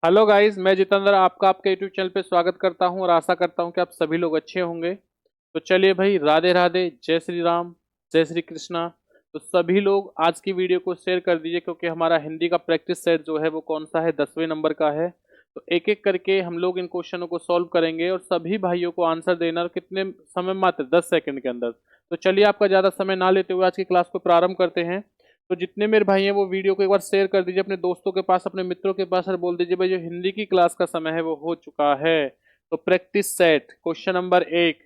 Hello guys, मैं जितेंद्र आपका आपके यूट्यूब चैनल पे स्वागत करता हूं और आशा करता हूं कि आप सभी लोग अच्छे होंगे। तो चलिए भाई, राधे राधे, जय श्री राम, जय श्री कृष्णा। तो सभी लोग आज की वीडियो को शेयर कर दीजिए, क्योंकि हमारा हिंदी का प्रैक्टिस सेट जो है वो कौन सा है, 10वें नंबर का है। तो एक एक करके हम लोग इन क्वेश्चनों को सॉल्व करेंगे और सभी भाइयों को आंसर देना, और कितने समय, मात्र 10 सेकंड के अंदर। तो चलिए, आपका ज़्यादा समय ना लेते हुए आज की क्लास को प्रारंभ करते हैं। तो जितने मेरे भाई हैं वो वीडियो को एक बार शेयर कर दीजिए अपने दोस्तों के पास, अपने मित्रों के पास, और बोल दीजिए भाई जो हिंदी की क्लास का समय है वो हो चुका है। तो प्रैक्टिस सेट क्वेश्चन नंबर 1।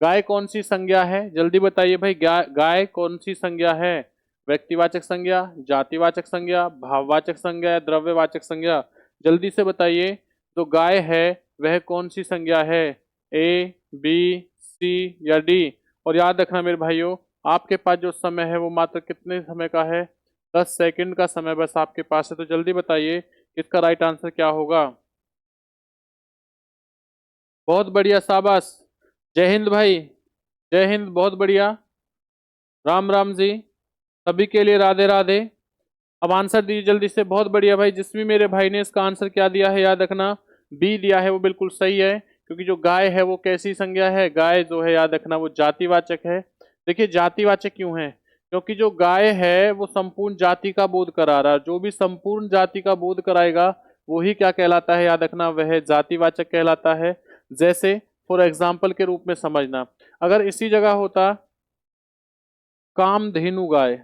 गाय कौन सी संज्ञा है? जल्दी बताइए भाई, गाय कौन सी संज्ञा है? व्यक्तिवाचक संज्ञा, जातिवाचक संज्ञा, भाववाचक संज्ञा या द्रव्यवाचक संज्ञा? जल्दी से बताइए। तो गाय है वह कौन सी संज्ञा है? ए, बी, सी या डी? और याद रखना मेरे भाइयों, आपके पास जो समय है वो मात्र कितने समय का है? 10 सेकंड का समय बस आपके पास है। तो जल्दी बताइए इसका राइट आंसर क्या होगा। बहुत बढ़िया, शाबाश। जय हिंद भाई, जय हिंद, बहुत बढ़िया। राम राम जी। सभी के लिए राधे राधे। अब आंसर दीजिए जल्दी से। बहुत बढ़िया भाई, जिस भी मेरे भाई ने इसका आंसर क्या दिया है, याद रखना बी दिया है, वो बिल्कुल सही है। क्योंकि जो गाय है वो कैसी संज्ञा है? गाय जो है, याद रखना, वो जातिवाचक है। देखिए, जातिवाचक क्यों है? क्योंकि जो गाय है वो संपूर्ण जाति का बोध करा रहा है। जो भी संपूर्ण जाति का बोध कराएगा वही क्या कहलाता है? याद रखना, वह जातिवाचक कहलाता है। जैसे फॉर एग्जाम्पल के रूप में समझना, अगर इसी जगह होता कामधेनु गाय,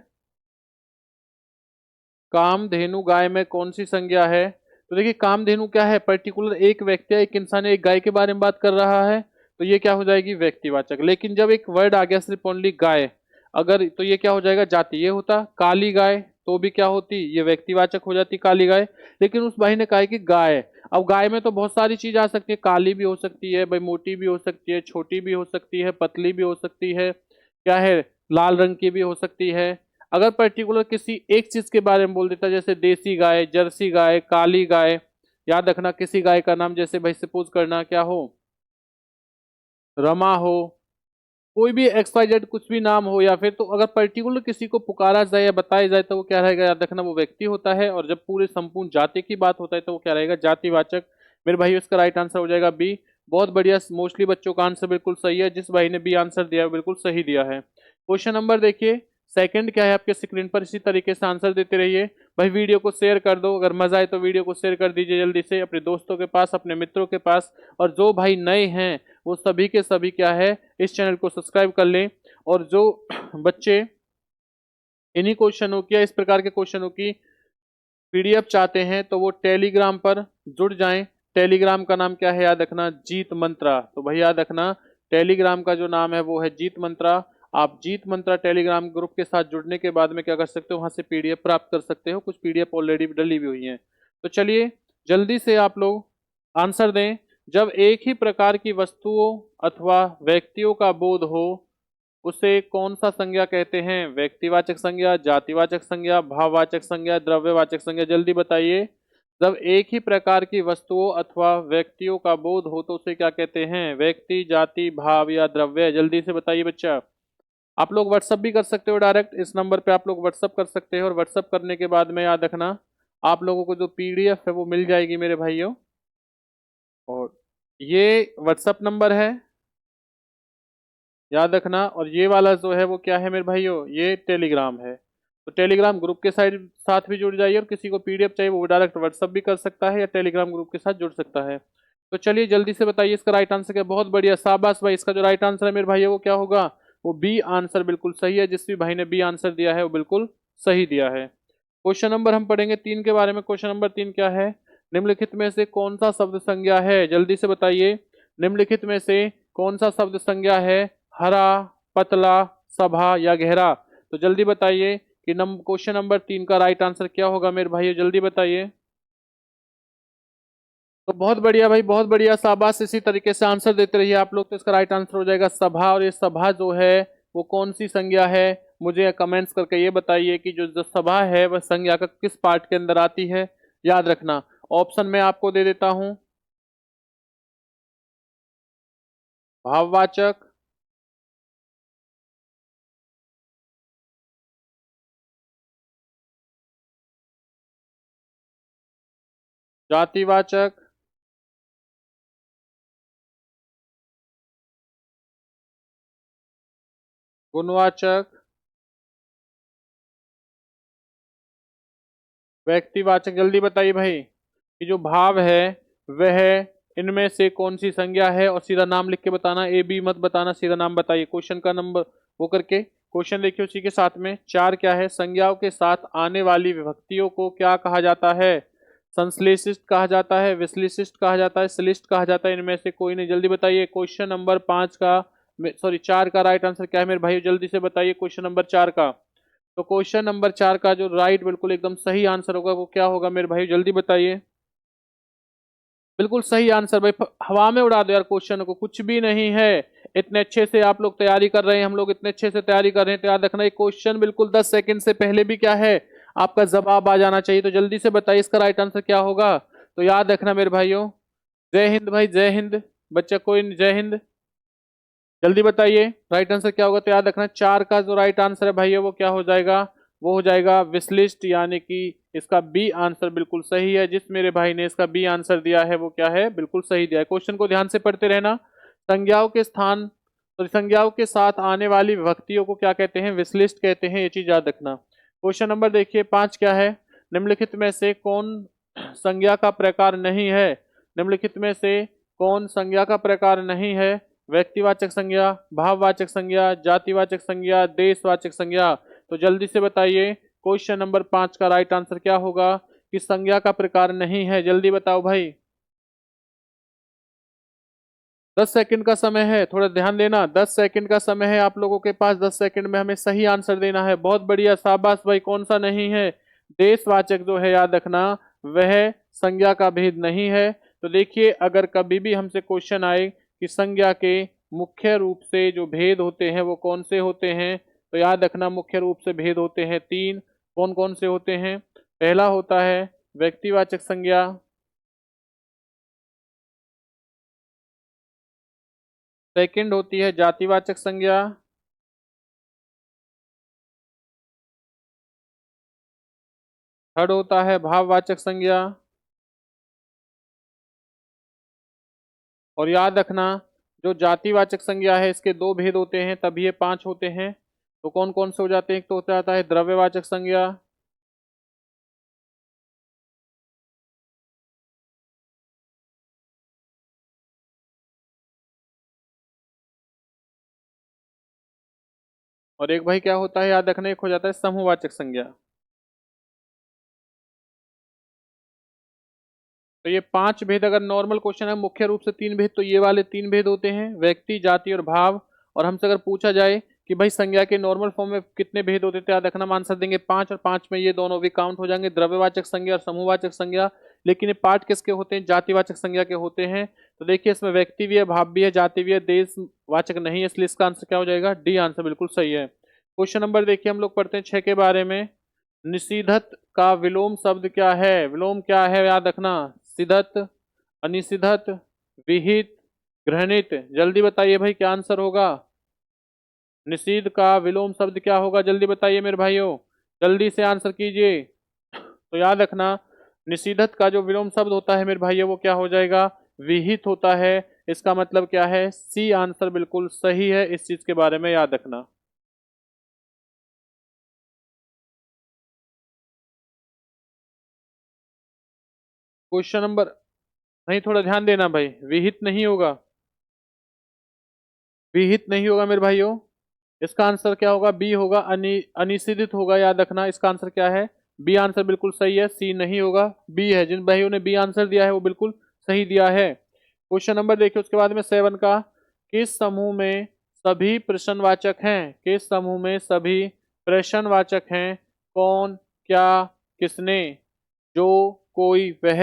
कामधेनु गाय में कौन सी संज्ञा है? तो देखिए, कामधेनु क्या है? पर्टिकुलर एक व्यक्ति, एक इंसान, एक गाय के बारे में बात कर रहा है। तो ये क्या हो जाएगी? व्यक्तिवाचक। लेकिन जब एक वर्ड आ गया सिर्फ ओनली गाय, अगर, तो ये क्या हो जाएगा? जाति। ये होता काली गाय, तो भी क्या होती? ये व्यक्तिवाचक हो जाती, काली गाय। लेकिन उस भाई ने कहा कि गाय। अब गाय में तो बहुत सारी चीज आ सकती है। काली भी हो सकती है भाई, मोटी भी हो सकती है, छोटी भी हो सकती है, पतली भी हो सकती है, क्या है, लाल रंग की भी हो सकती है। अगर पर्टिकुलर किसी एक चीज के बारे में बोल देता, जैसे देसी गाय, जर्सी गाय, काली गाय, याद रखना किसी गाय का नाम, जैसे भाई सपोज करना क्या हो, रमा हो, कोई भी एक्स वाई जेड कुछ भी नाम हो, या फिर तो अगर पर्टिकुलर किसी को पुकारा जाए या बताया जाए तो वो क्या रहेगा? याद रखना, वो व्यक्ति होता है। और जब पूरे संपूर्ण जाति की बात होता है तो वो क्या रहेगा? जातिवाचक। मेरे भाई, इसका राइट आंसर हो जाएगा बी। बहुत बढ़िया, मोस्टली बच्चों का आंसर बिल्कुल सही है। जिस भाई ने बी आंसर दिया है वो बिल्कुल सही दिया है। क्वेश्चन नंबर देखिए, सेकंड क्या है आपके स्क्रीन पर। इसी तरीके से आंसर देते रहिए भाई। वीडियो को शेयर कर दो, अगर मजा आए तो वीडियो को शेयर कर दीजिए जल्दी से अपने दोस्तों के पास, अपने मित्रों के पास। और जो भाई नए हैं वो सभी के सभी क्या है, इस चैनल को सब्सक्राइब कर लें। और जो बच्चे इन्हीं क्वेश्चनों की या इस प्रकार के क्वेश्चनों की पीडीएफ चाहते हैं तो वो टेलीग्राम पर जुड़ जाएं। टेलीग्राम का नाम क्या है? याद रखना, जीत मंत्रा। तो भाई याद रखना, टेलीग्राम का जो नाम है वो है जीत मंत्रा। आप जीत मंत्रा टेलीग्राम ग्रुप के साथ जुड़ने के बाद में क्या कर सकते हो? वहां से पीडीएफ प्राप्त कर सकते हो। कुछ पीडीएफ ऑलरेडी डली भी हुई हैं। तो चलिए, जल्दी से आप लोग आंसर दें। जब एक ही प्रकार की वस्तुओं अथवा व्यक्तियों का बोध हो, उसे कौन सा संज्ञा कहते हैं? व्यक्तिवाचक संज्ञा, जातिवाचक संज्ञा, भाववाचक संज्ञा, द्रव्यवाचक संज्ञा? जल्दी बताइए। जब एक ही प्रकार की वस्तुओं अथवा व्यक्तियों का बोध हो तो उसे क्या कहते हैं? व्यक्ति, जाति, भाव या द्रव्य? जल्दी से बताइए बच्चा। आप लोग व्हाट्सअप भी कर सकते हो, डायरेक्ट इस नंबर पे आप लोग व्हाट्सअप कर सकते हो। और व्हाट्सअप करने के बाद में याद रखना, आप लोगों को जो पीडीएफ है वो मिल जाएगी मेरे भाइयों। और ये व्हाट्सअप नंबर है, याद रखना। और ये वाला जो है वो क्या है मेरे भाइयों? ये टेलीग्राम है। तो टेलीग्राम ग्रुप के साथ भी जुड़ जाइए। और किसी को पीडीएफ चाहिए वो डायरेक्ट व्हाट्सअप भी कर सकता है या टेलीग्राम ग्रुप के साथ जुड़ सकता है। तो चलिए जल्दी से बताइए इसका राइट आंसर क्या? बहुत बढ़िया, शाबाश भाई। इसका जो राइट आंसर है मेरे भाइयों वो क्या होगा? वो बी आंसर बिल्कुल सही है। जिस भी भाई ने बी आंसर दिया है वो बिल्कुल सही दिया है। क्वेश्चन नंबर हम पढ़ेंगे 3 के बारे में। क्वेश्चन नंबर 3 क्या है? निम्नलिखित में से कौन सा शब्द संज्ञा है? जल्दी से बताइए। निम्नलिखित में से कौन सा शब्द संज्ञा है? हरा, पतला, सभा या गहरा? तो जल्दी बताइए कि क्वेश्चन नंबर 3 का राइट आंसर क्या होगा मेरे भाई? जल्दी बताइए। तो बहुत बढ़िया भाई, बहुत बढ़िया, शाबाश। इसी तरीके से आंसर देते रहिए आप लोग। तो इसका राइट आंसर हो जाएगा सभा। और ये सभा जो है वो कौन सी संज्ञा है? मुझे कमेंट्स करके ये बताइए कि जो जो सभा है वह संज्ञा का किस पार्ट के अंदर आती है। याद रखना, ऑप्शन मैं आपको दे देता हूं। भाववाचक, जातिवाचक, गुणवाचक, व्यक्तिवाचक। जल्दी बताइए भाई कि जो भाव है वह इनमें से कौन सी संज्ञा है, और सीधा नाम लिख के बताना, ए बी मत बताना, सीधा नाम बताइए क्वेश्चन का नंबर वो करके। क्वेश्चन देखिए उसी के साथ में 4 क्या है, संज्ञाओं के साथ आने वाली विभक्तियों को क्या कहा जाता है, संश्लेषित कहा जाता है, विश्लेषित कहा जाता है, श्लिष्ट कहा जाता है, इनमें से कोई नहीं। जल्दी बताइए क्वेश्चन नंबर 5 का, सॉरी 4 का राइट आंसर क्या है मेरे भाई, जल्दी से बताइए क्वेश्चन नंबर 4 का। तो क्वेश्चन नंबर 4 का जो राइट बिल्कुल एकदम सही आंसर होगा वो क्या होगा मेरे भाई, जल्दी बताइए। बिल्कुल सही आंसर भाई, हवा में उड़ा दो यार क्वेश्चन को, कुछ भी नहीं है। इतने अच्छे से आप लोग तैयारी कर रहे हैं, हम लोग इतने अच्छे से तैयारी कर रहे हैं, तो याद रखना ये क्वेश्चन बिल्कुल 10 सेकंड से पहले भी क्या है, आपका जवाब आ जाना चाहिए। तो जल्दी से बताइए इसका राइट आंसर क्या होगा। तो याद रखना मेरे भाइयों, जय हिंद भाई, जय हिंद। बच्चा कोई नहीं, जय हिंद। जल्दी बताइए राइट आंसर क्या होगा। तो याद रखना 4 का जो राइट आंसर है भैया वो क्या हो जाएगा, वो हो जाएगा विश्लिष्ट, यानी कि इसका बी आंसर बिल्कुल सही है। जिस मेरे भाई ने इसका बी आंसर दिया है वो क्या है, बिल्कुल सही दिया है। क्वेश्चन को ध्यान से पढ़ते रहना। संज्ञाओं के स्थान, तो संज्ञाओं के साथ आने वाली विभक्तियों को क्या कहते हैं, विश्लिष्ट कहते हैं, ये चीज याद रखना। क्वेश्चन नंबर देखिए 5 क्या है, निम्नलिखित में से कौन संज्ञा का प्रकार नहीं है, निम्नलिखित में से कौन संज्ञा का प्रकार नहीं है, व्यक्तिवाचक संज्ञा, भाववाचक संज्ञा, जातिवाचक संज्ञा, देशवाचक संज्ञा। तो जल्दी से बताइए क्वेश्चन नंबर 5 का राइट आंसर क्या होगा कि संज्ञा का प्रकार नहीं है, जल्दी बताओ भाई। 10 सेकंड का समय है, थोड़ा ध्यान देना, 10 सेकंड का समय है आप लोगों के पास, 10 सेकंड में हमें सही आंसर देना है। बहुत बढ़िया, शाबाश भाई। कौन सा नहीं है, देशवाचक जो है याद रखना वह संज्ञा का भेद नहीं है। तो देखिए अगर कभी भी हमसे क्वेश्चन आए कि संज्ञा के मुख्य रूप से जो भेद होते हैं वो कौन से होते हैं, तो याद रखना मुख्य रूप से भेद होते हैं 3। कौन कौन से होते हैं, पहला होता है व्यक्तिवाचक संज्ञा, सेकंड होती है जातिवाचक संज्ञा, थर्ड होता है भाववाचक संज्ञा, और याद रखना जो जातिवाचक संज्ञा है इसके 2 भेद होते हैं तभी ये 5 होते हैं। तो कौन कौन से हो जाते हैं, एक तो होता जाता है द्रव्यवाचक संज्ञा, और एक भाई क्या होता है याद रखना, एक हो जाता है समूहवाचक संज्ञा। तो ये 5 भेद अगर नॉर्मल क्वेश्चन है, मुख्य रूप से 3 भेद, तो ये वाले 3 भेद होते हैं, व्यक्ति, जाति और भाव। और हमसे अगर पूछा जाए कि भाई संज्ञा के नॉर्मल फॉर्म में कितने भेद होते थे, याद रखना हम आंसर देंगे 5, और 5 में ये दोनों भी काउंट हो जाएंगे, द्रव्यवाचक संज्ञा और समूहवाचक संज्ञा। लेकिन ये पार्ट किसके होते हैं, जातिवाचक संज्ञा के होते हैं। तो देखिए इसमें व्यक्ति भी है, भाव भी है, जाति भी है, देशवाचक नहीं है, इसलिए इसका आंसर क्या हो जाएगा, डी आंसर बिल्कुल सही है। क्वेश्चन नंबर देखिए हम लोग पढ़ते हैं 6 के बारे में। निषिधत का विलोम शब्द क्या है, विलोम क्या है याद रखना, सिधत, अनिषिधत, विहित, ग्रहणित। जल्दी बताइए भाई क्या आंसर होगा, निषिद्ध का विलोम शब्द क्या होगा, जल्दी बताइए मेरे भाइयों, जल्दी से आंसर कीजिए। तो याद रखना निषिधत का जो विलोम शब्द होता है मेरे भाइयों वो क्या हो जाएगा, विहित होता है। इसका मतलब क्या है, सी आंसर बिल्कुल सही है, इस चीज के बारे में याद रखना। क्वेश्चन नंबर, नहीं थोड़ा ध्यान देना भाई, विहित नहीं होगा, विहित नहीं होगा मेरे भाइयों। इसका आंसर क्या होगा, बी होगा, अनिषेधित होगा, याद रखना। इसका आंसर क्या है, बी आंसर बिल्कुल सही है, सी नहीं होगा, बी है। जिन भाइयों ने बी आंसर दिया है वो बिल्कुल सही दिया है। क्वेश्चन नंबर देखिए उसके बाद में 7 का, किस समूह में सभी प्रश्नवाचक हैं, किस समूह में सभी प्रश्नवाचक हैं, कौन, क्या, किसने, जो, कोई, वह,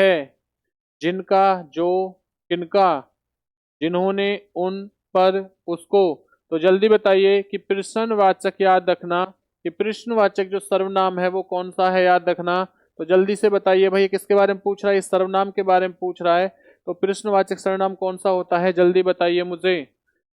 जिनका, जो, किनका, जिन्होंने, उन, पर, उसको। तो जल्दी बताइए कि प्रश्नवाचक याद रखना कि प्रश्नवाचक जो सर्वनाम है वो कौन सा है, याद रखना। तो जल्दी से बताइए भाई किसके बारे में पूछ रहा है, इस सर्वनाम के बारे में पूछ रहा है। तो प्रश्नवाचक सर्वनाम कौन सा होता है, जल्दी बताइए मुझे,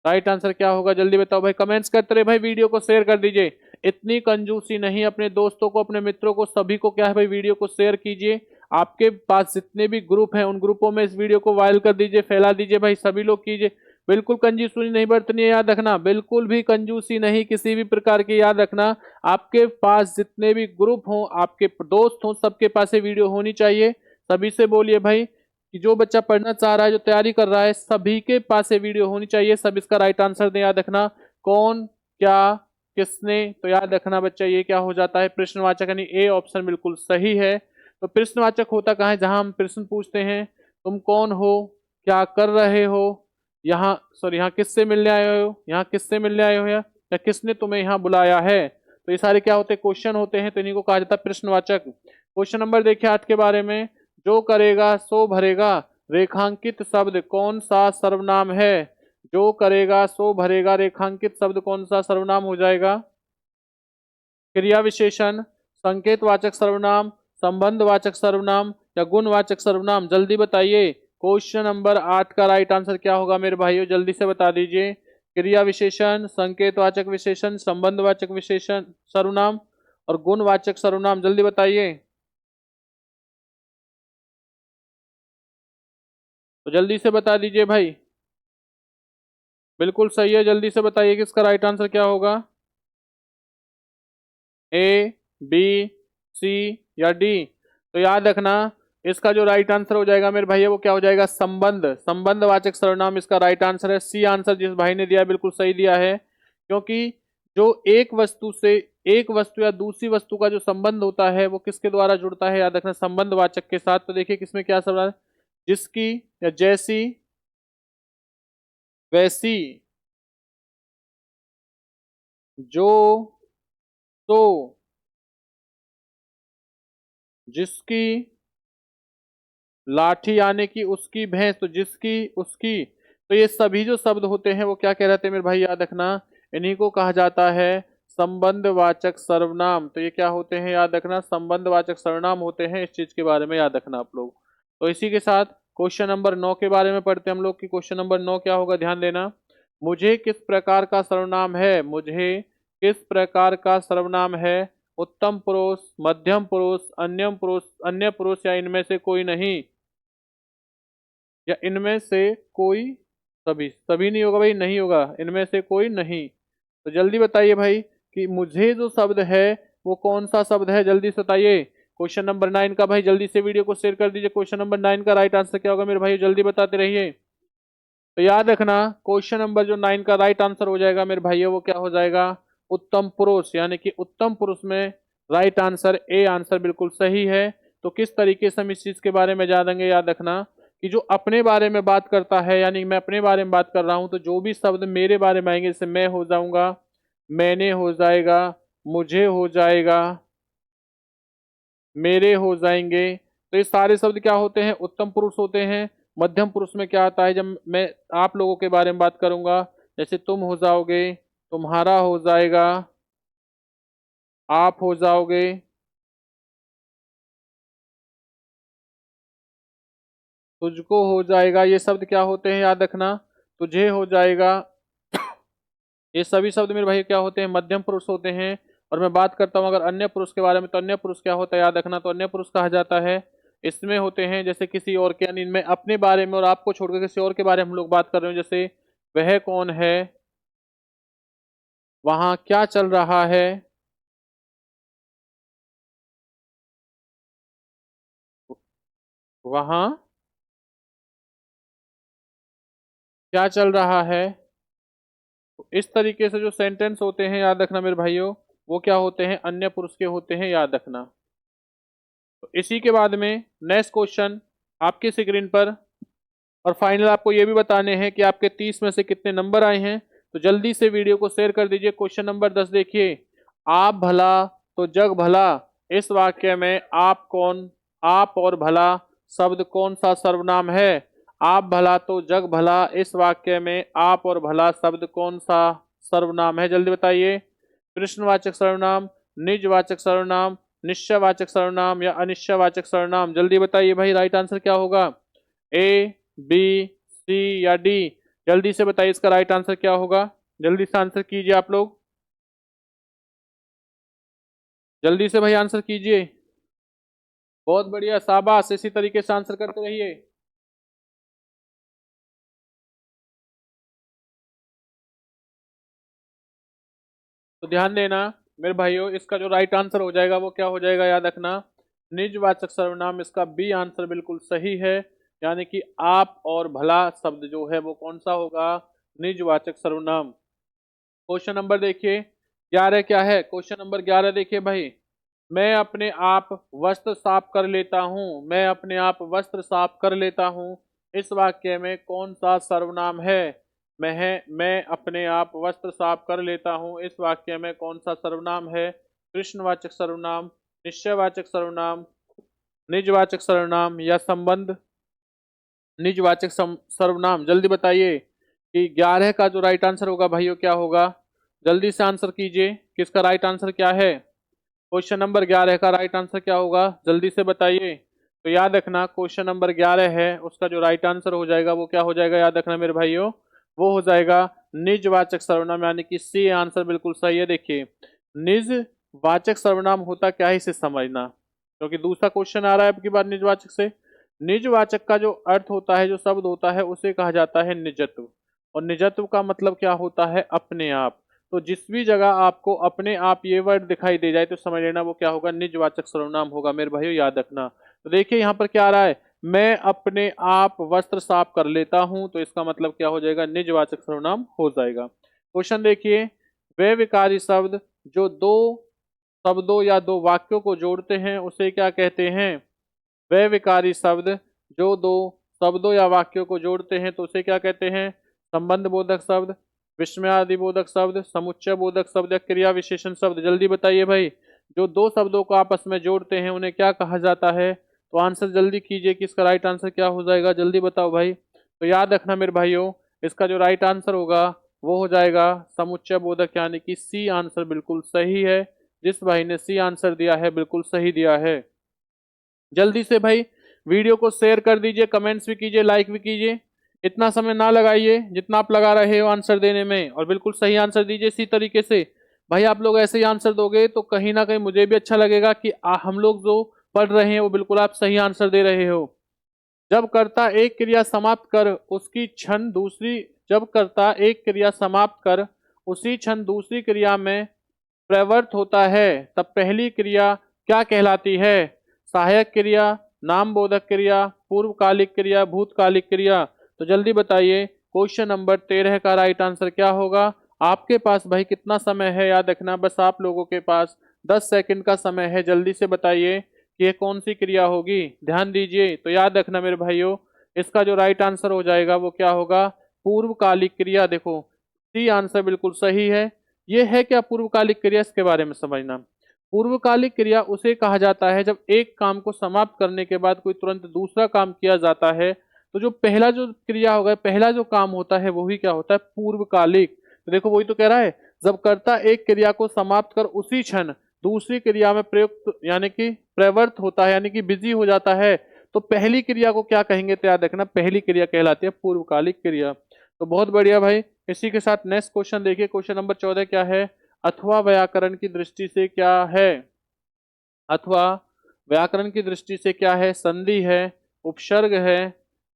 राइट आंसर क्या होगा, जल्दी बताओ भाई। कमेंट्स करते रहे भाई, वीडियो को शेयर कर दीजिए। इतनी कंजूसी नहीं, अपने दोस्तों को, अपने मित्रों को, सभी को क्या है भाई वीडियो को शेयर कीजिए। आपके पास जितने भी ग्रुप हैं उन ग्रुपों में इस वीडियो को वायरल कर दीजिए, फैला दीजिए भाई, सभी लोग कीजिए। बिल्कुल कंजूसी नहीं बरतनी है, याद रखना, बिल्कुल भी कंजूसी नहीं किसी भी प्रकार की, याद रखना। आपके पास जितने भी ग्रुप हों, आपके दोस्त हों, सबके पास ये वीडियो होनी चाहिए। सभी से बोलिए भाई कि जो बच्चा पढ़ना चाह रहा है, जो तैयारी कर रहा है, सभी के पास ये वीडियो होनी चाहिए। सब इसका राइट आंसर दें, याद रखना। कौन, क्या, किसने, तो याद रखना बच्चा ये क्या हो जाता है, प्रश्नवाचक, यानी ए ऑप्शन बिल्कुल सही है। तो प्रश्नवाचक होता कहाँ है, जहां हम प्रश्न पूछते हैं, तुम कौन हो, क्या कर रहे हो, यहाँ सॉरी यहाँ किससे मिलने आए हो, यहाँ किससे मिलने आए हो, या किसने तुम्हें यहाँ बुलाया है। तो ये सारे क्या होते हैं, क्वेश्चन होते हैं, तो इन्हीं को कहा जाता है प्रश्नवाचक। क्वेश्चन नंबर देखिए 8 के बारे में, जो करेगा सो भरेगा, रेखांकित शब्द कौन सा सर्वनाम है। जो करेगा सो भरेगा, रेखांकित शब्द कौन सा सर्वनाम हो जाएगा। क्रिया विशेषण, संकेतवाचक सर्वनाम, संबंधवाचक सर्वनाम या गुणवाचक सर्वनाम, जल्दी बताइए। क्वेश्चन नंबर 8 का राइट आंसर क्या होगा मेरे भाइयों, जल्दी से बता दीजिए। क्रिया विशेषण, संकेतवाचक विशेषण, संबंधवाचक विशेषण सर्वनाम और गुणवाचक सर्वनाम, जल्दी बताइए। तो जल्दी से बता दीजिए भाई। बिल्कुल सही है, जल्दी से बताइए कि इसका राइट आंसर क्या होगा। ए, बी, सी या डी। तो याद रखना, इसका जो राइट आंसर हो जाएगा मेरे भाई वो क्या हो जाएगा, संबंध, संबंधवाचक सर्वनाम इसका राइट आंसर है। सी आंसर जिस भाई ने दिया है बिल्कुल सही दिया है, क्योंकि जो एक वस्तु से एक वस्तु या दूसरी वस्तु का जो संबंध होता है वो किसके द्वारा जुड़ता है, याद रखना, संबंधवाचक के साथ। तो देखिए किसमें क्या सर्वनाम, जिसकी या जैसी, वैसी, जो, तो, जिसकी, लाठी यानी कि उसकी भैंस, तो जिसकी, उसकी। तो ये सभी जो शब्द होते हैं वो क्या कह रहे थे मेरे भाई, याद रखना, इन्हीं को कहा जाता है संबंधवाचक सर्वनाम। तो ये क्या होते हैं, याद रखना, संबंधवाचक सर्वनाम होते हैं। इस चीज के बारे में याद रखना आप लोग। तो इसी के साथ क्वेश्चन नंबर 9 के बारे में पढ़ते हैं हम लोग, कि क्वेश्चन नंबर 9 क्या होगा, ध्यान देना। मुझे किस प्रकार का सर्वनाम है, मुझे किस प्रकार का सर्वनाम है, उत्तम पुरुष, मध्यम पुरुष, अन्य पुरुष या इनमें से कोई नहीं, या इनमें से कोई, सभी, सभी नहीं होगा भाई, नहीं होगा, इनमें से कोई नहीं। तो जल्दी बताइए भाई कि मुझे जो शब्द है वो कौन सा शब्द है, जल्दी से बताइए। क्वेश्चन नंबर 9 का भाई जल्दी से वीडियो को शेयर कर दीजिए। क्वेश्चन नंबर 9 का राइट आंसर क्या होगा मेरे भाई, जल्दी बताते रहिए। तो याद रखना, क्वेश्चन नंबर जो 9 का राइट आंसर हो जाएगा मेरे भाइयों वो क्या हो जाएगा, उत्तम पुरुष, यानी कि उत्तम पुरुष में राइट आंसर ए आंसर बिल्कुल सही है। तो किस तरीके से हम इस चीज के बारे में जानेंगे, याद रखना कि जो अपने बारे में बात करता है, यानी मैं अपने बारे में बात कर रहा हूं, तो जो भी शब्द मेरे बारे में आएंगे, जैसे मैं हो जाऊंगा, मैंने हो जाएगा, मुझे हो जाएगा, मेरे हो जाएंगे। तो ये सारे शब्द क्या होते हैं, उत्तम पुरुष होते हैं। मध्यम पुरुष में क्या आता है, जब मैं आप लोगों के बारे में बात करूंगा, जैसे तुम हो जाओगे, तुम्हारा हो जाएगा, आप हो जाओगे, तुझको हो जाएगा, ये शब्द क्या होते हैं, याद रखना, तुझे हो जाएगा। ये सभी शब्द मेरे भाई क्या होते हैं, मध्यम पुरुष होते हैं। और मैं बात करता हूं अगर अन्य पुरुष के बारे में, तो अन्य पुरुष क्या होता है, याद रखना, तो अन्य पुरुष कहा जाता है, इसमें होते हैं जैसे किसी और के, यानी इनमें अपने बारे में और आपको छोड़कर किसी और के बारे में हम लोग बात कर रहे हो, जैसे वह कौन है, वहां क्या चल रहा है, वहां क्या चल रहा है। तो इस तरीके से जो सेंटेंस होते हैं, याद रखना मेरे भाइयों, वो क्या होते हैं, अन्य पुरुष के होते हैं, याद रखना। तो इसी के बाद में नेक्स्ट क्वेश्चन आपकी स्क्रीन पर, और फाइनल आपको ये भी बताने हैं कि आपके 30 में से कितने नंबर आए हैं। तो जल्दी से वीडियो को शेयर कर दीजिए। क्वेश्चन नंबर 10 देखिए, आप भला तो जग भला, इस वाक्य में आप कौन, आप और भला शब्द कौन सा सर्वनाम है। आप भला तो जग भला, इस वाक्य में आप और भला शब्द कौन सा सर्वनाम है, जल्दी बताइए। प्रश्नवाचक सर्वनाम, निजवाचक सर्वनाम, निश्चयवाचक सर्वनाम या अनिश्चयवाचक सर्वनाम, जल्दी बताइए भाई, राइट आंसर क्या होगा, ए, बी, सी या डी। जल्दी से बताइए इसका राइट आंसर क्या होगा, जल्दी से आंसर कीजिए आप लोग, जल्दी से भाई आंसर कीजिए। बहुत बढ़िया, शाबाश, इसी तरीके से आंसर करते रहिए। तो ध्यान देना मेरे भाइयों, इसका जो राइट आंसर हो जाएगा वो क्या हो जाएगा, याद रखना, निजवाचक सर्वनाम। इसका बी आंसर बिल्कुल सही है, यानी कि आप और भला शब्द जो है वो कौन सा होगा, निजवाचक सर्वनाम। क्वेश्चन नंबर देखिए 11 क्या है, क्वेश्चन नंबर 11 देखिए भाई, मैं अपने आप वस्त्र साफ कर लेता हूँ, मैं अपने आप वस्त्र साफ कर लेता हूँ, इस वाक्य में कौन सा सर्वनाम है। मैं अपने आप वस्त्र साफ कर लेता हूँ, इस वाक्य में कौन सा सर्वनाम है। कृष्णवाचक सर्वनाम, निश्चयवाचक सर्वनाम, निजवाचक सर्वनाम या संबंध निजवाचक सर्वनाम, जल्दी बताइए कि 11 का जो राइट आंसर होगा भाइयों क्या होगा। जल्दी से आंसर कीजिए किसका राइट आंसर क्या है। क्वेश्चन नंबर 11 का राइट आंसर क्या होगा, जल्दी से बताइए। तो याद रखना क्वेश्चन नंबर 11 है, उसका जो राइट आंसर हो जाएगा वो क्या हो जाएगा, याद रखना मेरे भाइयों, वो हो जाएगा निजवाचक सर्वनाम, यानी कि सी आंसर बिल्कुल सही है। देखिए निजवाचक सर्वनाम होता क्या है इसे समझना, क्योंकि दूसरा क्वेश्चन आ रहा है अब की बार निजवाचक से। निजवाचक का जो अर्थ होता है, जो शब्द होता है, उसे कहा जाता है निजत्व, और निजत्व का मतलब क्या होता है, अपने आप। तो जिस भी जगह आपको अपने आप ये वर्ड दिखाई दे जाए तो समझ लेना वो क्या होगा, निजवाचक सर्वनाम होगा मेरे भाइयों, याद रखना। तो देखिए यहाँ पर क्या आ रहा है, मैं अपने आप वस्त्र साफ कर लेता हूं, तो इसका मतलब क्या हो जाएगा, निजवाचक सर्वनाम हो जाएगा। क्वेश्चन देखिए, वे विकारी शब्द जो दो शब्दों या दो वाक्यों को जोड़ते हैं उसे क्या कहते हैं। वे विकारी शब्द जो दो शब्दों या वाक्यों को जोड़ते हैं तो उसे क्या कहते हैं, संबंध बोधक शब्द, विस्मयादि बोधक शब्द, समुच्चय बोधक शब्द या क्रिया विशेषण शब्द। जल्दी बताइए भाई, जो दो शब्दों को आपस में जोड़ते हैं उन्हें क्या कहा जाता है। तो आंसर जल्दी कीजिए कि इसका राइट आंसर क्या हो जाएगा, जल्दी बताओ भाई। तो याद रखना मेरे भाइयों, इसका जो राइट आंसर होगा वो हो जाएगा समुच्चय बोधक, यानी कि सी आंसर बिल्कुल सही है। जिस भाई ने सी आंसर दिया है बिल्कुल सही दिया है। जल्दी से भाई वीडियो को शेयर कर दीजिए, कमेंट्स भी कीजिए, लाइक भी कीजिए। इतना समय ना लगाइए जितना आप लगा रहे हो आंसर देने में, और बिल्कुल सही आंसर दीजिए इसी तरीके से। भाई आप लोग ऐसे ही आंसर दोगे तो कहीं ना कहीं मुझे भी अच्छा लगेगा कि हम लोग जो पढ़ रहे हैं वो बिल्कुल आप सही आंसर दे रहे हो। जब कर्ता एक क्रिया समाप्त कर उसकी क्षण दूसरी जब कर्ता एक क्रिया समाप्त कर उसी क्षण दूसरी क्रिया में प्रवृत्त होता है तब पहली क्रिया क्या कहलाती है। सहायक क्रिया, नाम बोधक क्रिया, पूर्वकालिक क्रिया, भूतकालिक क्रिया। तो जल्दी बताइए क्वेश्चन नंबर 13 का राइट आंसर क्या होगा। आपके पास भाई कितना समय है, याद रखना बस आप लोगों के पास 10 सेकंड का समय है। जल्दी से बताइए कि ये कौन सी क्रिया होगी, ध्यान दीजिए। तो याद रखना मेरे भाइयों, इसका जो राइट आंसर हो जाएगा वो क्या होगा, पूर्वकालिक क्रिया। देखो सी आंसर बिल्कुल सही है। ये है क्या पूर्वकालिक क्रिया, इसके बारे में समझना। पूर्वकालिक क्रिया उसे कहा जाता है जब एक काम को समाप्त करने के बाद कोई तुरंत दूसरा काम किया जाता है, तो जो पहला जो क्रिया होगा, पहला जो काम होता है वही क्या होता है, पूर्वकालिक। तो देखो वही तो कह रहा है, जब कर्ता एक क्रिया को समाप्त कर उसी क्षण दूसरी क्रिया में प्रयुक्त यानी कि प्रवृत्त होता है, यानी कि बिजी हो जाता है, तो पहली क्रिया को क्या कहेंगे, तो याद रखना पहली क्रिया कहलाती है पूर्वकालिक क्रिया। तो बहुत बढ़िया भाई, इसी के साथ नेक्स्ट क्वेश्चन देखिए, क्वेश्चन नंबर 14 क्या है, अथवा व्याकरण की दृष्टि से क्या है। अथवा व्याकरण की दृष्टि से क्या है, संधि है, उपसर्ग है,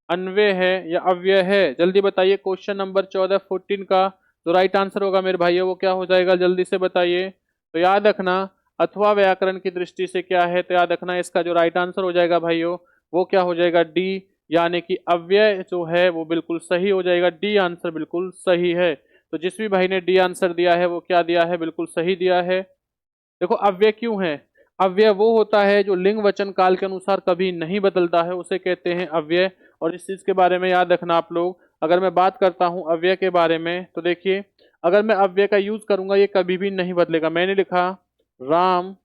अन्वय है या अव्यय है। जल्दी बताइए क्वेश्चन नंबर 14 का जो राइट आंसर होगा मेरे भाइयों वो क्या हो जाएगा, जल्दी से बताइए। तो याद रखना अथवा व्याकरण की दृष्टि से क्या है, तो याद रखना इसका जो राइट आंसर हो जाएगा भाइयों वो क्या हो जाएगा, डी, यानी कि अव्यय जो है वो बिल्कुल सही हो जाएगा। डी आंसर बिल्कुल सही है। तो जिस भी भाई ने डी आंसर दिया है वो क्या दिया है, बिल्कुल सही दिया है। देखो अव्यय क्यों है, अव्यय वो होता है जो लिंग वचन काल के अनुसार कभी नहीं बदलता है, उसे कहते हैं अव्यय। और इस चीज के बारे में याद रखना आप लोग। अगर मैं बात करता हूं अव्यय के बारे में तो देखिए, अगर मैं अव्यय का यूज करूंगा ये कभी भी नहीं बदलेगा। मैंने लिखा राम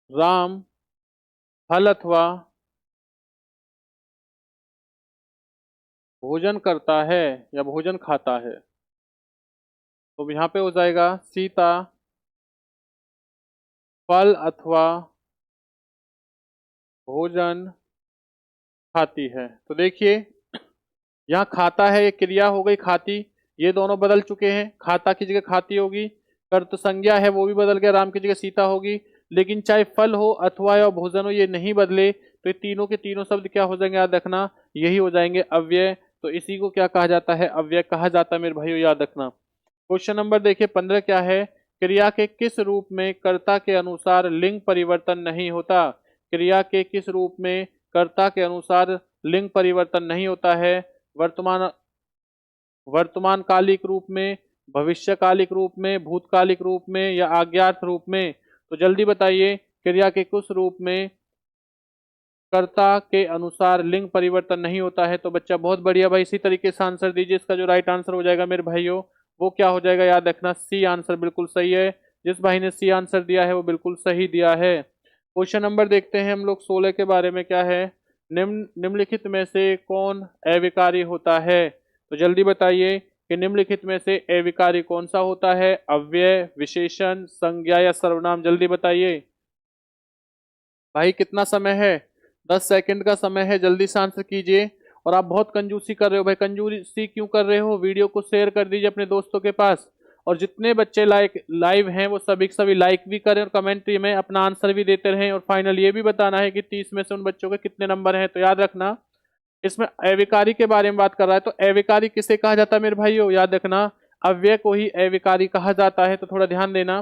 राम फल अथवा भोजन करता है या भोजन खाता है, तो यहाँ पे हो जाएगा सीता फल अथवा भोजन खाती है। तो देखिए यहाँ खाता है, ये क्रिया हो गई खाती, ये दोनों बदल चुके हैं, खाता की जगह खाती होगी, कर्त संज्ञा है वो भी बदल गया, राम की जगह सीता होगी। लेकिन चाहे फल हो अथवा या भोजन हो, ये नहीं बदले, तो ये तीनों के तीनों शब्द क्या हो जाएंगे, याद रखना, यही हो जाएंगे अव्यय। तो इसी को क्या कहा जाता है, अव्यय कहा जाता है मेरे भाइयों, याद रखना। क्वेश्चन नंबर देखिए 15 क्या है, क्रिया के किस रूप में कर्ता के अनुसार लिंग परिवर्तन नहीं होता। क्रिया के किस रूप में कर्ता के अनुसार लिंग परिवर्तन नहीं होता है। वर्तमान वर्तमान कालिक रूप में, भविष्यकालिक रूप में, भूतकालिक रूप में या आज्ञार्थ रूप में। तो जल्दी बताइए, क्रिया के किस रूप में कर्ता के अनुसार लिंग परिवर्तन नहीं होता है। तो बच्चा बहुत बढ़िया भाई, इसी तरीके से आंसर दीजिए। इसका जो राइट आंसर हो जाएगा मेरे भाइयों, वो क्या हो जाएगा, याद रखना, सी आंसर बिल्कुल सही है। जिस भाई ने सी आंसर दिया है वो बिल्कुल सही दिया है। क्वेश्चन नंबर देखते हैं हम लोग 16 के बारे में, क्या है, निम्नलिखित में से कौन अविकारी होता है। तो जल्दी बताइए कि निम्नलिखित में से अविकारी कौन सा होता है, अव्यय, विशेषण, संज्ञा या सर्वनाम। जल्दी बताइए भाई, कितना समय है, 10 सेकंड का समय है, जल्दी से आंसर कीजिए। और आप बहुत कंजूसी कर रहे हो भाई, कंजूसी क्यों कर रहे हो, वीडियो को शेयर कर दीजिए अपने दोस्तों के पास। और जितने बच्चे लाइव हैं वो सभी के सभी लाइक भी करें और कमेंट्री में अपना आंसर भी देते रहें। और फाइनल ये भी बताना है कि 30 में से उन बच्चों के कितने नंबर हैं। तो याद रखना, इसमें अविकारी के बारे में बात कर रहा है, तो अविकारी किसे कहा जाता है मेरे भाइयों, याद रखना, अव्यय को ही अविकारी कहा जाता है। तो थोड़ा ध्यान देना।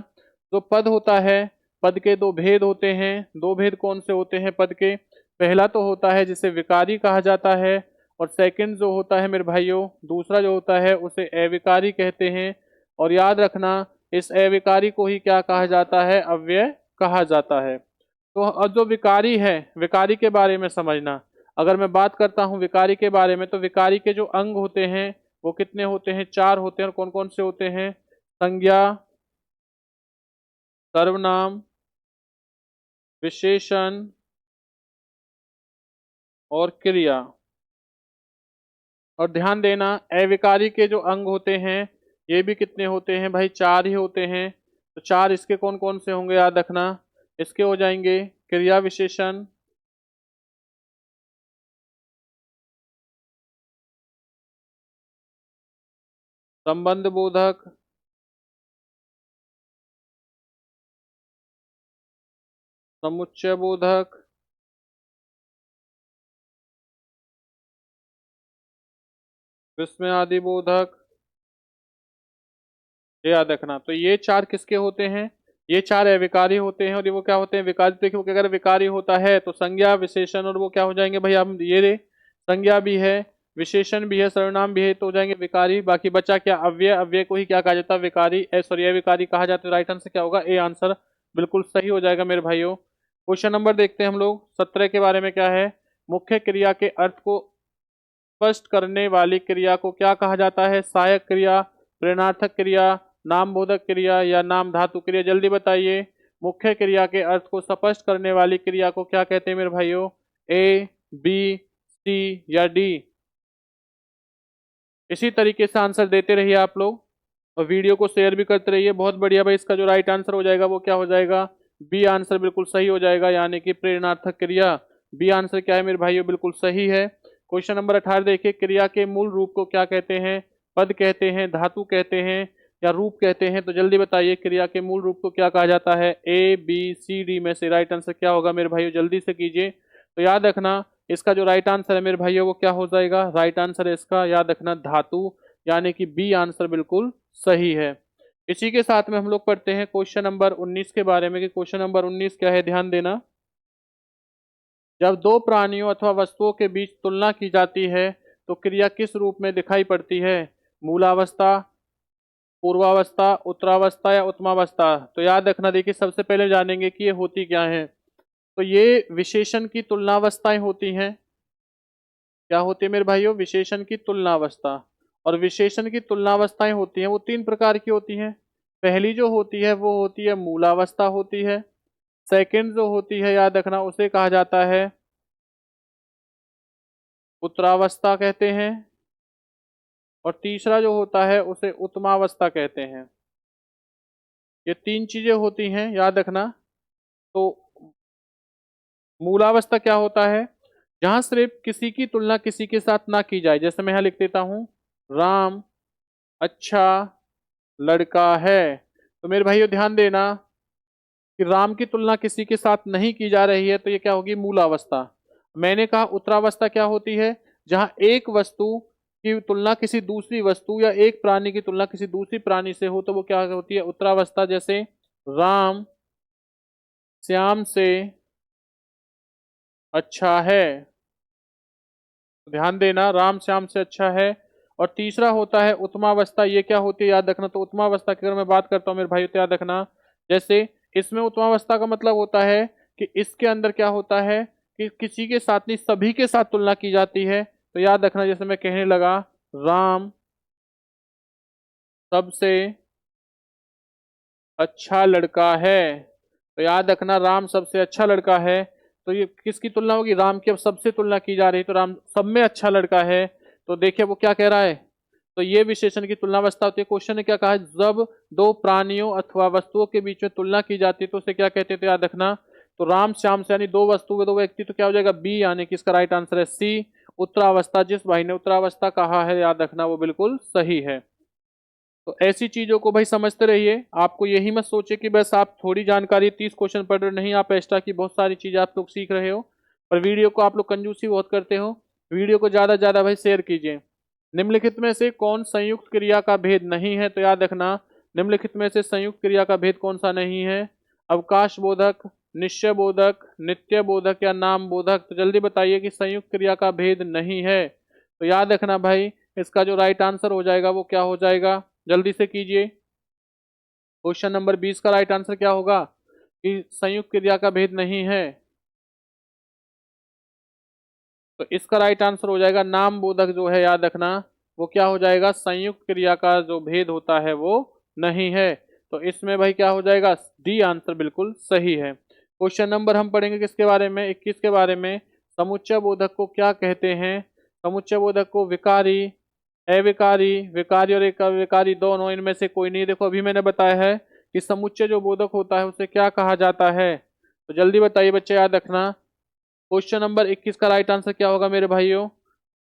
जो पद होता है, पद के दो भेद होते हैं। दो भेद कौन से होते हैं पद के, पहला तो होता है जिसे विकारी कहा जाता है, और सेकंड जो होता है मेरे भाइयों, दूसरा जो होता है उसे अविकारी कहते हैं। और याद रखना, इस अविकारी को ही क्या कहा जाता है, अव्यय कहा जाता है। तो अब जो विकारी है, विकारी के बारे में समझना। अगर मैं बात करता हूं विकारी के बारे में, तो विकारी के जो अंग होते हैं वो कितने होते हैं, 4 होते हैं। और कौन कौन से होते हैं, संज्ञा, सर्वनाम, विशेषण और क्रिया। और ध्यान देना, अविकारी के जो अंग होते हैं ये भी कितने होते हैं भाई, 4 ही होते हैं। तो 4 इसके कौन कौन से होंगे, याद रखना, इसके हो जाएंगे क्रिया विशेषण, संबंध बोधक, समुच्चय बोधक, विस्मय आदि बोधक। ये याद रखना। तो ये 4 किसके होते हैं, ये 4 अविकारी होते हैं। और ये वो क्या होते हैं, विकारी। देखिए अगर विकारी होता है तो संज्ञा, विशेषण और वो क्या हो जाएंगे भाई, हम ये रे, संज्ञा भी है, विशेषण भी है, सर्वनाम भी है, तो हो जाएंगे विकारी। बाकी बचा क्या, अव्यय। अव्यय को ही क्या कहा जाता है, विकारी, सॉरी अविकारी कहा जाता है। राइट आंसर क्या होगा, ए आंसर बिल्कुल सही हो जाएगा मेरे भाइयों। क्वेश्चन नंबर देखते हैं हम लोग 17 के बारे में, क्या है, मुख्य क्रिया के अर्थ को स्पष्ट करने वाली क्रिया को क्या कहा जाता है, सहायक क्रिया, प्रेरणार्थक क्रिया, नाम बोधक क्रिया या नाम धातु क्रिया। जल्दी बताइए, मुख्य क्रिया के अर्थ को स्पष्ट करने वाली क्रिया को क्या कहते हैं मेरे भाइयों, ए, बी, सी या डी। इसी तरीके से आंसर देते रहिए आप लोग, और वीडियो को शेयर भी करते रहिए। बहुत बढ़िया भाई, इसका जो राइट आंसर हो जाएगा वो क्या हो जाएगा, बी आंसर बिल्कुल सही हो जाएगा, यानी कि प्रेरणार्थक क्रिया। बी आंसर क्या है मेरे भाइयों, बिल्कुल सही है। क्वेश्चन नंबर 18 देखिए, क्रिया के मूल रूप को क्या कहते हैं, पद कहते हैं, धातु कहते हैं या रूप कहते हैं। तो जल्दी बताइए, क्रिया के मूल रूप को क्या कहा जाता है, ए, बी, सी, डी में से राइट आंसर क्या होगा मेरे भाइयों, जल्दी से कीजिए। तो याद रखना, इसका जो राइट आंसर है मेरे भाइयों वो क्या हो जाएगा, राइट आंसर है इसका, याद रखना, धातु, यानी कि बी आंसर बिल्कुल सही है। इसी के साथ में हम लोग पढ़ते हैं क्वेश्चन नंबर 19 के बारे में, कि क्वेश्चन नंबर 19 क्या है, ध्यान देना। जब दो प्राणियों अथवा वस्तुओं के बीच तुलना की जाती है तो क्रिया किस रूप में दिखाई पड़ती है, मूलावस्था, पूर्वावस्था, उत्तरावस्था या उत्तमावस्था। तो याद रखना, देखिए सबसे पहले जानेंगे कि ये होती क्या है। तो ये विशेषण की तुलनावस्थाएं होती हैं। क्या होती है मेरे भाइयों, विशेषण की तुलनावस्था। और विशेषण की तुलनावस्थाएं होती हैं वो 3 प्रकार की होती हैं। पहली जो होती है वो होती है मूलावस्था होती है। सेकंड जो होती है, याद रखना, उसे कहा जाता है उत्तरावस्था कहते हैं। और तीसरा जो होता है उसे उत्तमावस्था कहते हैं। ये 3 चीजें होती हैं, याद रखना। तो मूलावस्था क्या होता है, जहां सिर्फ किसी की तुलना किसी के साथ ना की जाए। जैसे मैं यहां लिख देता हूं, राम अच्छा लड़का है। तो मेरे भाइयों ध्यान देना कि राम की तुलना किसी के साथ नहीं की जा रही है, तो ये क्या होगी, मूलावस्था। मैंने कहा उत्तरावस्था क्या होती है, जहां एक वस्तु की तुलना किसी दूसरी वस्तु या एक प्राणी की तुलना किसी दूसरी प्राणी से हो, तो वो क्या होती है, उत्तरावस्था। जैसे राम श्याम से अच्छा है। ध्यान देना, राम श्याम से अच्छा है। और तीसरा होता है उत्तमावस्था। ये क्या होती है याद रखना, तो उत्तमावस्था की अगर मैं बात करता हूँ मेरे भाई, तो याद रखना, जैसे इसमें उत्तमावस्था का मतलब होता है कि इसके अंदर क्या होता है कि किसी के साथ नहीं, सभी के साथ तुलना की जाती है। तो याद रखना, जैसे मैं कहने लगा राम सबसे अच्छा लड़का है, तो याद रखना राम सबसे अच्छा लड़का है। तो ये किसकी तुलना होगी, राम की अब सबसे तुलना की जा रही है, तो राम सब में अच्छा लड़का है। तो देखिए वो क्या कह रहा है, तो ये विशेषण की तुलनावस्था होती है। क्वेश्चन ने क्या कहा, जब दो प्राणियों अथवा वस्तुओं के बीच में तुलना की जाती है तो उसे क्या कहते थे, याद रखना। तो राम श्याम से यानी दो वस्तु दो व्यक्ति, तो क्या हो जाएगा बी, यानी कि इसका राइट आंसर है सी, उत्तरावस्था। जिस भाई ने उत्तरावस्था कहा है याद रखना वो बिल्कुल सही है। तो ऐसी चीजों को भाई समझते रहिए, आपको यही मत सोचे कि बस आप थोड़ी जानकारी 30 क्वेश्चन पढ़ रहे, नहीं, आप एक्स्ट्रा की बहुत सारी चीजें आप लोग सीख रहे हो। पर वीडियो को आप लोग कंजूसी बहुत करते हो। वीडियो को ज्यादा से ज्यादा भाई शेयर कीजिए। निम्नलिखित में से कौन संयुक्त क्रिया का भेद नहीं है, तो याद रखना निम्नलिखित में से संयुक्त क्रिया का भेद कौन सा नहीं है, अवकाश बोधक, निश्चय बोधक, नित्य बोधक या नाम बोधक। तो जल्दी बताइए कि संयुक्त क्रिया का भेद नहीं है। तो याद रखना भाई, इसका जो राइट आंसर हो जाएगा वो क्या हो जाएगा, जल्दी से कीजिए। क्वेश्चन नंबर 20 का राइट आंसर क्या होगा कि संयुक्त क्रिया का भेद नहीं है। तो इसका राइट आंसर हो जाएगा नाम बोधक जो है, याद रखना वो क्या हो जाएगा, संयुक्त क्रिया का जो भेद होता है वो नहीं है। तो इसमें भाई क्या हो जाएगा, डी आंसर बिल्कुल सही है। क्वेश्चन नंबर हम पढ़ेंगे किसके बारे में, 21 के बारे में। समुच्चय बोधक को क्या कहते हैं, समुच्चय बोधक को विकारी, अविकारी, विकारी और एक अविकारी दोनों, इनमें से कोई नहीं। देखो अभी मैंने बताया है कि समुच्चय जो बोधक होता है उसे क्या कहा जाता है। तो जल्दी बताइए बच्चे, याद रखना क्वेश्चन नंबर 21 का राइट आंसर क्या होगा मेरे भाइयों।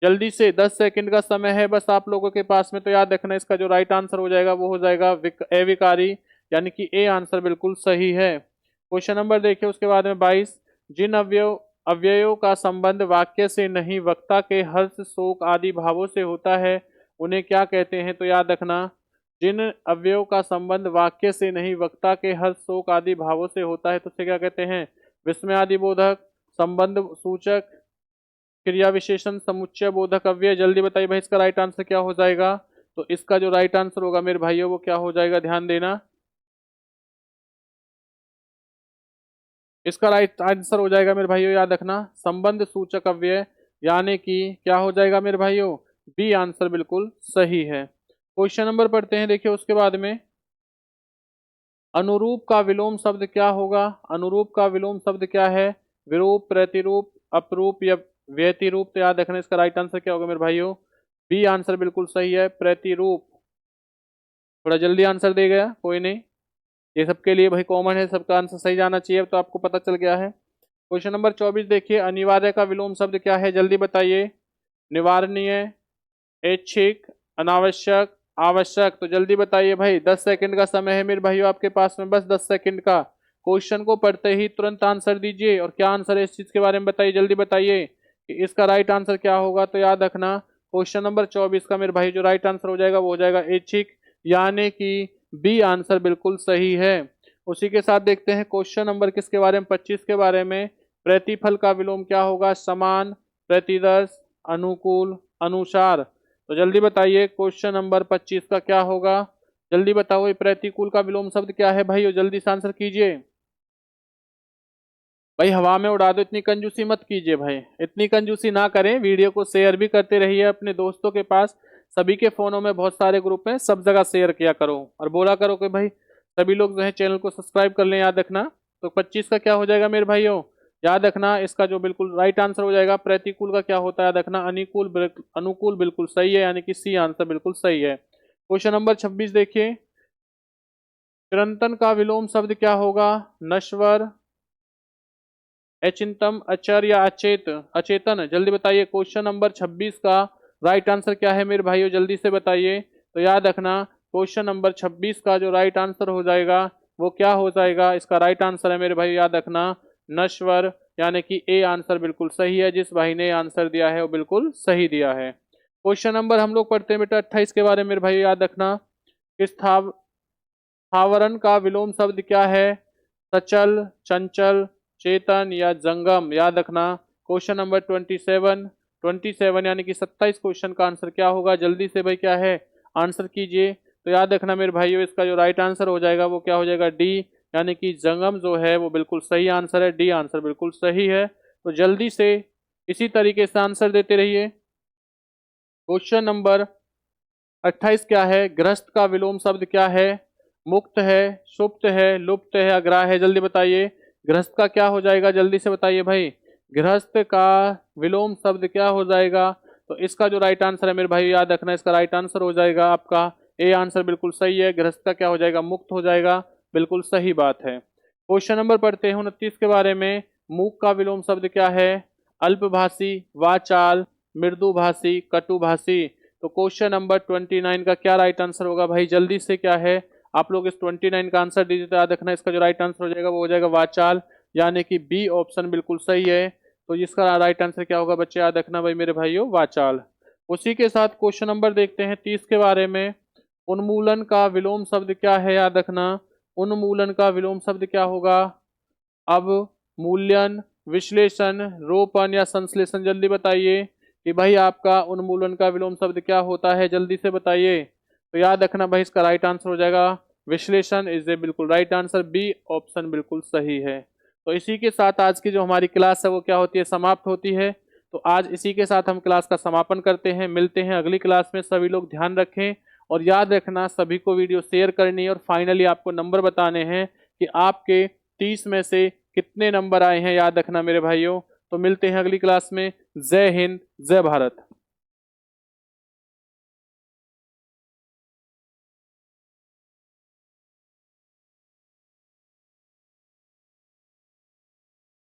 जल्दी से 10 सेकंड का समय है बस आप लोगों के पास में, तो याद रखना इसका जो राइट आंसर हो जाएगा वो हो जाएगा अविकारी, यानी कि ए आंसर बिल्कुल सही है। क्वेश्चन नंबर देखिए उसके बाद में 22, जिन अवयवों का संबंध वाक्य से नहीं वक्ता के हर्ष शोक आदि भावों से होता है उन्हें क्या कहते हैं। तो याद रखना जिन अवयवों का संबंध वाक्य से नहीं वक्ता के हर्ष शोक आदि भावों से होता है तो उसे क्या कहते हैं, विस्मय आदि बोधक, संबंध सूचक, क्रिया विशेषण, समुच्चय बोधक अव्यय। जल्दी बताइए भाई इसका राइट आंसर क्या हो जाएगा। तो इसका जो राइट आंसर होगा मेरे भाइयों वो क्या हो जाएगा, ध्यान देना, इसका राइट आंसर हो जाएगा मेरे भाइयों, याद रखना संबंध सूचक अव्यय, यानी कि क्या हो जाएगा मेरे भाइयों, बी आंसर बिल्कुल सही है। क्वेश्चन नंबर पढ़ते हैं देखिए उसके बाद में, अनुरूप का विलोम शब्द क्या होगा, अनुरूप का विलोम शब्द क्या है, विरूप, प्रतिरूप, अपरूप या व्यतिरूप। तो याद रखना इसका राइट आंसर क्या होगा मेरे भाइयों, बी आंसर बिल्कुल सही है, प्रतिरूप। थोड़ा जल्दी आंसर दे गया, कोई नहीं, ये सबके लिए भाई कॉमन है, सबका आंसर सही जाना चाहिए, तो आपको पता चल गया है। क्वेश्चन नंबर 24 देखिए, अनिवार्य का विलोम शब्द क्या है, जल्दी बताइए। निवारणीय, ऐच्छिक, अनावश्यक, आवश्यक। तो जल्दी बताइए भाई, 10 सेकंड का समय है मेरे भाइयों आपके पास में, बस 10 सेकंड का। क्वेश्चन को पढ़ते ही तुरंत आंसर दीजिए, और क्या आंसर है इस चीज के बारे में बताइए, जल्दी बताइए कि इसका राइट आंसर क्या होगा। तो याद रखना क्वेश्चन नंबर 24 का मेरे भाई जो राइट आंसर हो जाएगा वो हो जाएगा ऐच्छिक, यानी कि बी आंसर बिल्कुल सही है। उसी के साथ देखते हैं क्वेश्चन नंबर किसके बारे में, 25 के बारे में। प्रतिफल का विलोम क्या होगा, समान, प्रतिदर्श, अनुकूल, अनुसार। तो जल्दी बताइए क्वेश्चन नंबर 25 का क्या होगा, जल्दी बताओ ये प्रतिकूल का विलोम शब्द क्या है भाई, और जल्दी से आंसर कीजिए। भाई हवा में उड़ा दो, इतनी कंजूसी मत कीजिए भाई, इतनी कंजूसी ना करें, वीडियो को शेयर भी करते रहिए अपने दोस्तों के पास। सभी के फोनों में बहुत सारे ग्रुप हैं, सब जगह शेयर किया करो और बोला करो कि भाई सभी लोग जो है चैनल को सब्सक्राइब कर लें, याद रखना। तो 25 का क्या हो जाएगा मेरे भाइयों, याद रखना इसका जो बिल्कुल राइट आंसर हो जाएगा, प्रतिकूल का क्या होता है याद रखना, अनुकूल बिल्कुल सही है, यानी कि सी आंसर बिल्कुल सही है। क्वेश्चन नंबर 26 देखिए, चिरंतन का विलोम शब्द क्या होगा, नश्वर, अचिंतम, अचर या अचेत, अचेतन। जल्दी बताइए क्वेश्चन नंबर 26 का राइट आंसर क्या है मेरे भाइयों, जल्दी से बताइए। तो याद रखना क्वेश्चन नंबर 26 का जो राइट आंसर हो जाएगा वो क्या हो जाएगा, इसका राइट आंसर है मेरे भाई याद रखना नश्वर, यानी कि ए आंसर बिल्कुल सही है। जिस भाई ने आंसर दिया है वो बिल्कुल सही दिया है। क्वेश्चन नंबर हम लोग पढ़ते हैं बेटा 28 के बारे में मेरे भाई याद रखना। स्थावरण का विलोम शब्द क्या है, सचल, चंचल, चेतन या जंगम। याद रखना क्वेश्चन नंबर 27 यानी कि 27 क्वेश्चन का आंसर क्या होगा, जल्दी से भाई क्या है आंसर कीजिए। तो याद रखना मेरे भाइयों इसका जो राइट आंसर हो जाएगा वो क्या हो जाएगा डी, यानी कि जंगम जो है वो बिल्कुल सही आंसर है, डी आंसर बिल्कुल सही है। तो जल्दी से इसी तरीके से आंसर देते रहिए। क्वेश्चन नंबर 28 क्या है, गृहस्थ का विलोम शब्द क्या है, मुक्त है, सुप्त है, लुप्त है, अग्राह है, जल्दी बताइए। गृहस्थ का क्या हो जाएगा, जल्दी से बताइए भाई, गृहस्थ का विलोम शब्द क्या हो जाएगा। तो इसका जो राइट आंसर है मेरे भाई याद रखना, इसका राइट आंसर हो जाएगा आपका ए आंसर बिल्कुल सही है। गृहस्थ का क्या हो जाएगा, मुक्त हो जाएगा, बिल्कुल सही बात है। क्वेश्चन नंबर पढ़ते हैं 29 के बारे में। मूक का विलोम शब्द क्या है, अल्पभाषी, वाचाल, मृदुभाषी, कटुभाषी। तो क्वेश्चन नंबर 29 का क्या राइट आंसर होगा भाई, जल्दी से क्या है आप लोग इस 29 का आंसर दीजिए। तो याद रखना इसका जो राइट आंसर हो जाएगा वो हो जाएगा वाचाल, यानी कि बी ऑप्शन बिल्कुल सही है। तो इसका राइट आंसर क्या होगा बच्चे, याद रखना भाई मेरे भाइयों वाचाल। उसी के साथ क्वेश्चन नंबर देखते हैं 30 के बारे में। उन्मूलन का विलोम शब्द क्या है, याद रखना उन्मूलन का विलोम शब्द क्या होगा। अब मूल्यन, विश्लेषण, रोपण या संश्लेषण, जल्दी बताइए कि भाई आपका उन्मूलन का विलोम शब्द क्या होता है, जल्दी से बताइए। तो याद रखना भाई इसका राइट आंसर हो जाएगा विश्लेषण, इज ए बिल्कुल राइट आंसर, बी ऑप्शन बिल्कुल सही है। तो इसी के साथ आज की जो हमारी क्लास है वो क्या होती है, समाप्त होती है। तो आज इसी के साथ हम क्लास का समापन करते हैं, मिलते हैं अगली क्लास में। सभी लोग ध्यान रखें और याद रखना सभी को वीडियो शेयर करनी है और फाइनली आपको नंबर बताने हैं कि आपके 30 में से कितने नंबर आए हैं, याद रखना मेरे भाइयों। तो मिलते हैं अगली क्लास में। जय हिंद, जय भारत।